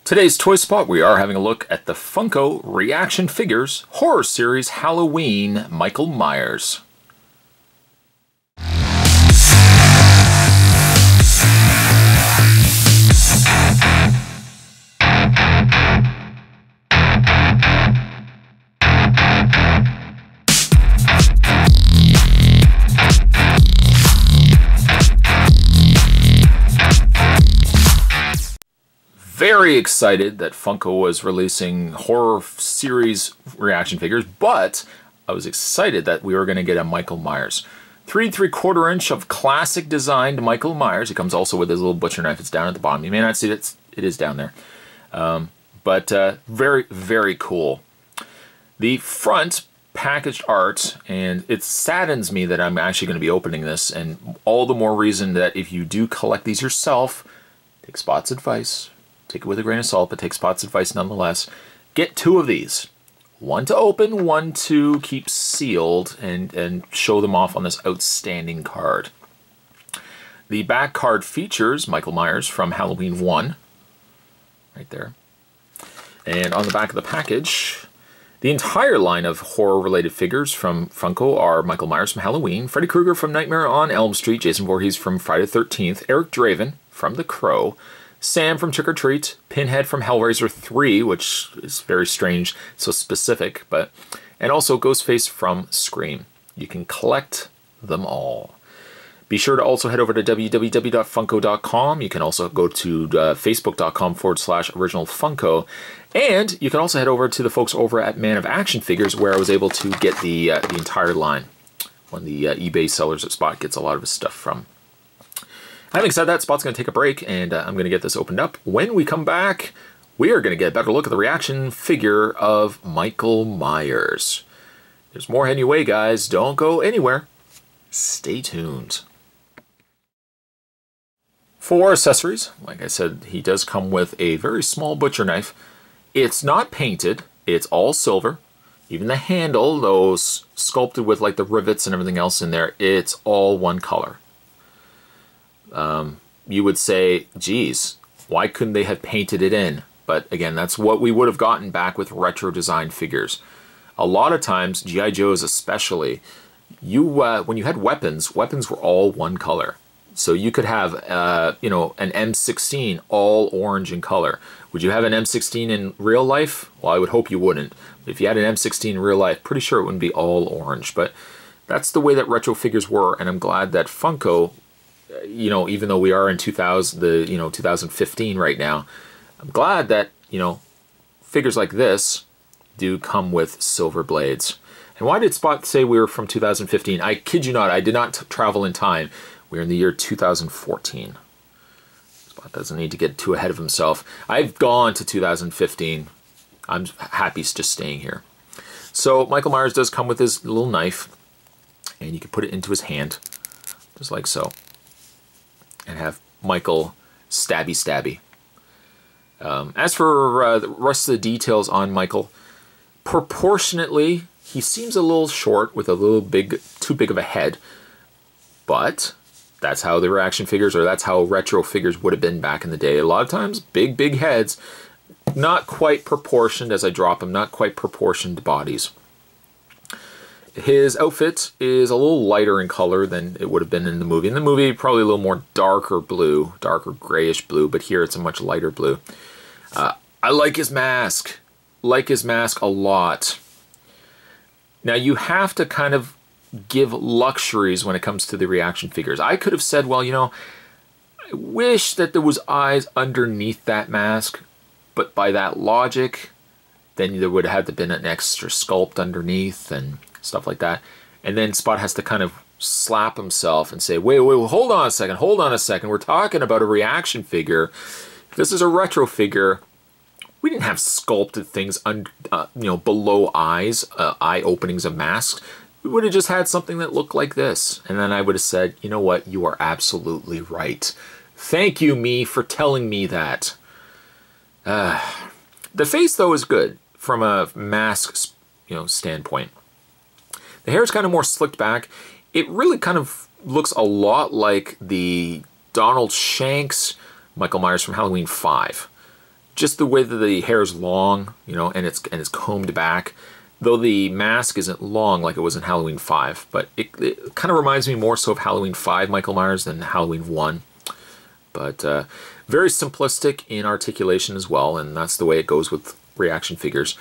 Today's Toy Spot, we are having a look at the Funko ReAction Figures Horror Series Halloween Michael Myers. Very excited that Funko was releasing horror series reaction figures, but I was excited that we were going to get a Michael Myers. 3 3/4 inch of classic designed Michael Myers. He comes also with his little butcher knife. It's down at the bottom. You may not see it. It is down there. But very, very cool. The front packaged art, and it saddens me that I'm actually going to be opening this, and all the more reason that if you do collect these yourself, take Spot's advice. Take it with a grain of salt, but take Spot's advice nonetheless. Get 2 of these. One to open, one to keep sealed and show them off on this outstanding card. The back card features Michael Myers from Halloween 1. Right there. And on the back of the package, the entire line of horror-related figures from Funko are Michael Myers from Halloween, Freddy Krueger from Nightmare on Elm Street, Jason Voorhees from Friday the 13th, Eric Draven from The Crow, Sam from Trick or Treat, Pinhead from Hellraiser 3, which is very strange, so specific, and also Ghostface from Scream. You can collect them all. Be sure to also head over to www.funko.com. You can also go to facebook.com/originalfunko. And you can also head over to the folks over at Man of Action Figures, where I was able to get the entire line. One of the eBay sellers at Spot gets a lot of his stuff from. Having said that, Spot's going to take a break, and I'm going to get this opened up. When we come back, we are going to get a better look at the reaction figure of Michael Myers. There's more heading your way, guys. Don't go anywhere. Stay tuned. For accessories, like I said, he does come with a very small butcher knife. It's not painted. It's all silver. Even the handle, though sculpted with like the rivets and everything else in there, it's all one color. You would say, geez, why couldn't they have painted it in? But again, that's what we would have gotten back with retro design figures. A lot of times, G.I. Joes especially, when you had weapons were all one color. So you could have, an M16 all orange in color. Would you have an M16 in real life? Well, I would hope you wouldn't. If you had an M16 in real life, pretty sure it wouldn't be all orange. But that's the way that retro figures were, and I'm glad that Funko, even though we are in 2015 right now, I'm glad that, figures like this do come with silver blades. And why did Spot say we were from 2015? I kid you not, I did not travel in time. We're in the year 2014. Spot doesn't need to get too ahead of himself. I've gone to 2015. I'm happy just staying here. So Michael Myers does come with his little knife, and you can put it into his hand, just like so. And have Michael stabby. As for the rest of the details on Michael, proportionately, he seems a little short with a little too big of a head. But that's how the reaction figures, or that's how retro figures would have been back in the day. A lot of times, big heads, not quite proportioned as I drop them, not quite proportioned bodies. His outfit is a little lighter in color than it would have been in the movie. In the movie, probably a little more darker blue, darker grayish blue, but here it's a much lighter blue. I like his mask. Like his mask a lot. Now, you have to kind of give luxuries when it comes to the reaction figures. I could have said, well, I wish that there was eyes underneath that mask, but by that logic, then there would have had to been an extra sculpt underneath and stuff like that. And then Spot has to kind of slap himself and say, wait, hold on a second. We're talking about a reaction figure. If this is a retro figure, we didn't have sculpted things below eyes, eye openings of masks. We would have just had something that looked like this. And then I would have said, you know what, you are absolutely right. Thank you, me, for telling me that. The face, though, is good from a mask standpoint. The hair is kind of more slicked back. It really kind of looks a lot like the Donald Shanks Michael Myers from Halloween 5. just the way that the hair is long, you know, and it's combed back. Though the mask isn't long like it was in Halloween 5, but it kind of reminds me more so of Halloween 5 Michael Myers than Halloween 1. But very simplistic in articulation as well, and that's the way it goes with ReAction figures.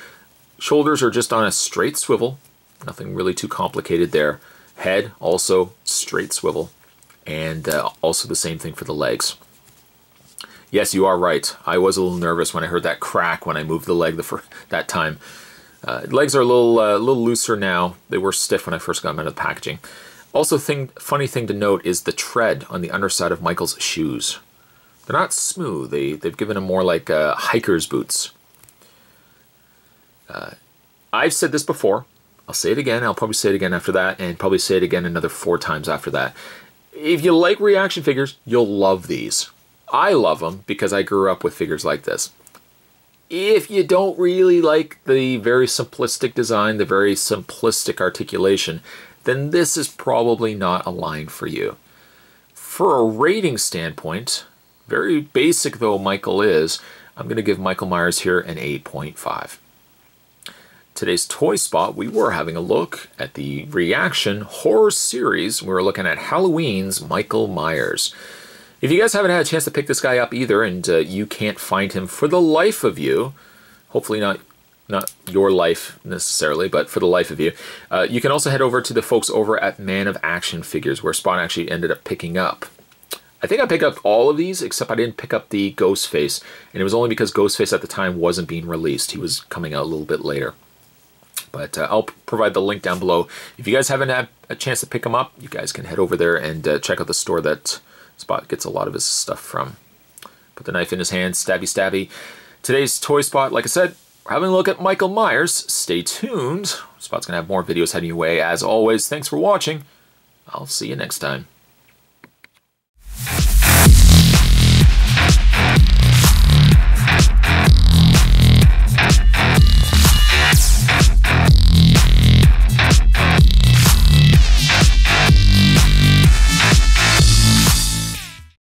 Shoulders are just on a straight swivel, nothing really too complicated there. Head, also straight swivel, and also the same thing for the legs. Yes, you are right. I was a little nervous when I heard that crack when I moved the leg that time. Legs are a little looser now. They were stiff when I first got them out of the packaging. Also, funny thing to note is the tread on the underside of Michael's shoes. They're not smooth. They've given them more like hiker's boots. I've said this before. I'll say it again. I'll probably say it again after that, and probably say it again another 4 times after that. If you like ReAction figures, you'll love these. I love them because I grew up with figures like this. If you don't really like the very simplistic design, the very simplistic articulation, then this is probably not a line for you. For a rating standpoint, very basic though Michael is, I'm going to give Michael Myers here an 8.5. Today's toy spot, we were having a look at the ReAction horror series. We were looking at Halloween's Michael Myers. If you guys haven't had a chance to pick this guy up either, and you can't find him for the life of you, hopefully not your life necessarily, but for the life of you, you can also head over to the folks over at Man of Action Figures, where Spawn actually ended up picking up. I think I picked up all of these, except I didn't pick up the Ghostface, and it was only because Ghostface at the time wasn't being released. He was coming out a little bit later. But I'll provide the link down below. If you guys haven't had a chance to pick them up, you guys can head over there and check out the store that Spot gets a lot of his stuff from. Put the knife in his hand, stabby stabby. Today's toy spot, like I said, we're having a look at Michael Myers. Stay tuned. Spot's gonna have more videos heading your way. As always, thanks for watching. I'll see you next time.